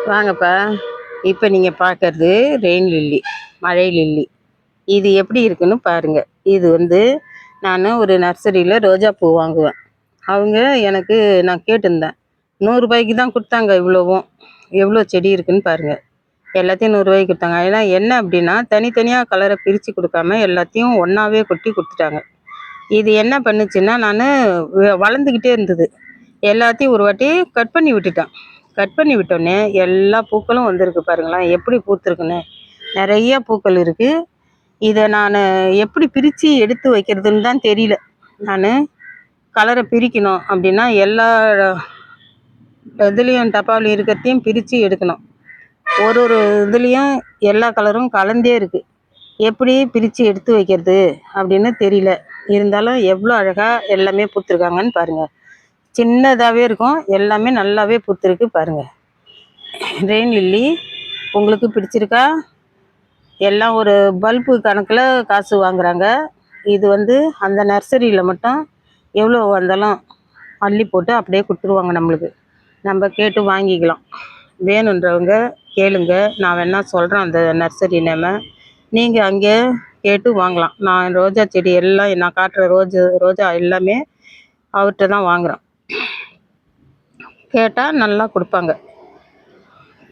வாங்கப்பா. இப்போ நீங்கள் பார்க்கறது ரெயின் லில்லி, மழை லில்லி. இது எப்படி இருக்குன்னு பாருங்க. இது நான் ஒரு நர்சரியில் ரோஜா பூ வாங்குவேன். அவங்க எனக்கு நான் கேட்டிருந்தேன். ரூ. 100 தான் கொடுத்தாங்க. இவ்வளோவும் எவ்வளோ செடி இருக்குன்னு பாருங்க. எல்லாத்தையும் ரூ. 100 கொடுத்தாங்க. ஏன்னா என்ன அப்படின்னா தனித்தனியாக கலரை பிரித்து கொடுக்காம எல்லாத்தையும் ஒன்றாவே கொட்டி கொடுத்துட்டாங்க. இது என்ன பண்ணுச்சுன்னா நான் வளர்ந்துக்கிட்டே இருந்தது. எல்லாத்தையும் ஒரு வாட்டி கட் பண்ணி விட்டுட்டேன். கட் பண்ணி விட்டோடனே எல்லா பூக்களும் வந்திருக்கு பாருங்களேன், எப்படி பூத்துருக்குன்னு. நிறைய பூக்கள் இருக்குது. இதை நான் எப்படி பிரித்து எடுத்து வைக்கிறதுன்னு தான் தெரியல. நான் கலரை பிரிக்கணும் அப்படின்னா எல்லா இதுலேயும் டப்பாவிலையும் இருக்கிறதையும் பிரித்து எடுக்கணும். ஒரு ஒரு இதுலேயும் எல்லா கலரும் கலந்தே இருக்குது. எப்படி பிரித்து எடுத்து வைக்கிறது அப்படின்னு தெரியல. இருந்தாலும் எவ்வளோ அழகாக எல்லாமே பூத்துருக்காங்கன்னு பாருங்கள். சின்னதாகவே இருக்கும், எல்லாமே நல்லாவே பூத்துருக்கு பாருங்கள். ரெயின் லில்லி உங்களுக்கு பிடிச்சிருக்கா? எல்லாம் ஒரு பல்பு கணக்கில் காசு வாங்குறாங்க. இது அந்த நர்சரியில் மட்டும் எவ்வளோ வந்தாலும் அள்ளி போட்டு அப்படியே கொடுத்துருவாங்க நம்மளுக்கு. நம்ம கேட்டு வாங்கிக்கலாம். வேணுன்றவங்க கேளுங்க, நான் வேணா சொல்கிறேன் அந்த நர்சரி நேமை. நீங்கள் அங்கே கேட்டு வாங்கலாம். நான் ரோஜா செடி எல்லாம் நான் காட்டுற ரோஜா எல்லாமே அவர்கிட்ட தான் வாங்குகிறேன். கேட்டால் நல்லா கொடுப்பாங்க.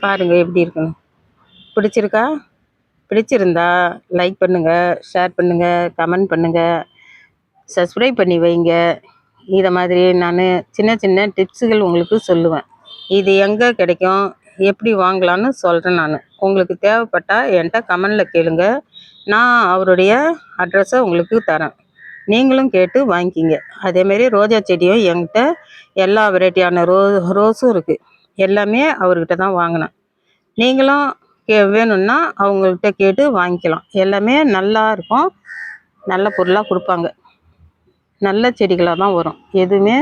பாருங்கள் எப்படி இருக்குன்னு. பிடிச்சிருக்கா? பிடிச்சிருந்தா லைக் பண்ணுங்கள், ஷேர் பண்ணுங்கள், கமெண்ட் பண்ணுங்கள், சப்ஸ்கிரைப் பண்ணி வைங்க. இதை மாதிரி நான் சின்ன சின்ன டிப்ஸுகள் உங்களுக்கு சொல்லுவேன். இது எங்கே கிடைக்கும், எப்படி வாங்கலான்னு சொல்கிறேன். நான் உங்களுக்கு தேவைப்பட்டால் என்கிட்ட கமெண்டில் கேளுங்க. நான் அவருடைய அட்ரஸை உங்களுக்கு தரேன். நீங்களும் கேட்டு வாங்கிக்கிங்க. அதேமாரி ரோஜா செடியும் என்கிட்ட எல்லா வெரைட்டியான ரோஸும் இருக்குது. எல்லாமே அவர்கிட்ட தான் வாங்கினேன். நீங்களும் வேணும்னா அவங்கள்ட்ட கேட்டு வாங்கிக்கலாம். எல்லாமே நல்லா இருக்கும், நல்ல பொருளாக கொடுப்பாங்க. நல்ல செடிகளாக தான் வரும், எதுவுமே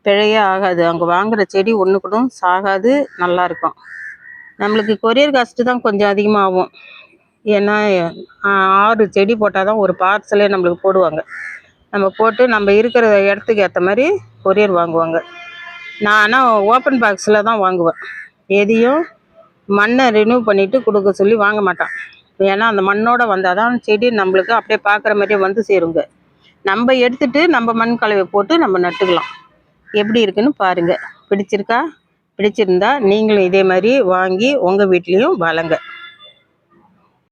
பிழையே ஆகாது. அவங்க வாங்குகிற செடி ஒன்று கூட சாகாது, நல்லாயிருக்கும். நம்மளுக்கு கொரியர் காஸ்ட்டு தான் கொஞ்சம் அதிகமாகும். ஏன்னா 6 செடி போட்டால் தான் ஒரு பார்சலே நம்மளுக்கு போடுவாங்க. நம்ம போட்டு நம்ம இருக்கிற இடத்துக்கு ஏற்ற மாதிரி கொரியர் வாங்குவாங்க. நான் ஆனால் ஓப்பன் பாக்ஸில் தான் வாங்குவேன். எதையும் மண்ணை ரிமூவ் பண்ணிவிட்டு கொடுக்க சொல்லி வாங்க மாட்டான். ஏன்னா அந்த மண்ணோடு வந்தால் தான் செடி நம்மளுக்கு அப்படியே பார்க்குற மாதிரியே வந்து சேருங்க. நம்ம எடுத்துகிட்டு நம்ம மண் கலவை போட்டு நம்ம நட்டுக்கலாம். எப்படி இருக்குன்னு பாருங்கள். பிடிச்சிருக்கா? பிடிச்சிருந்தா நீங்களும் இதே மாதிரி வாங்கி உங்கள் வீட்லேயும் வளங்க.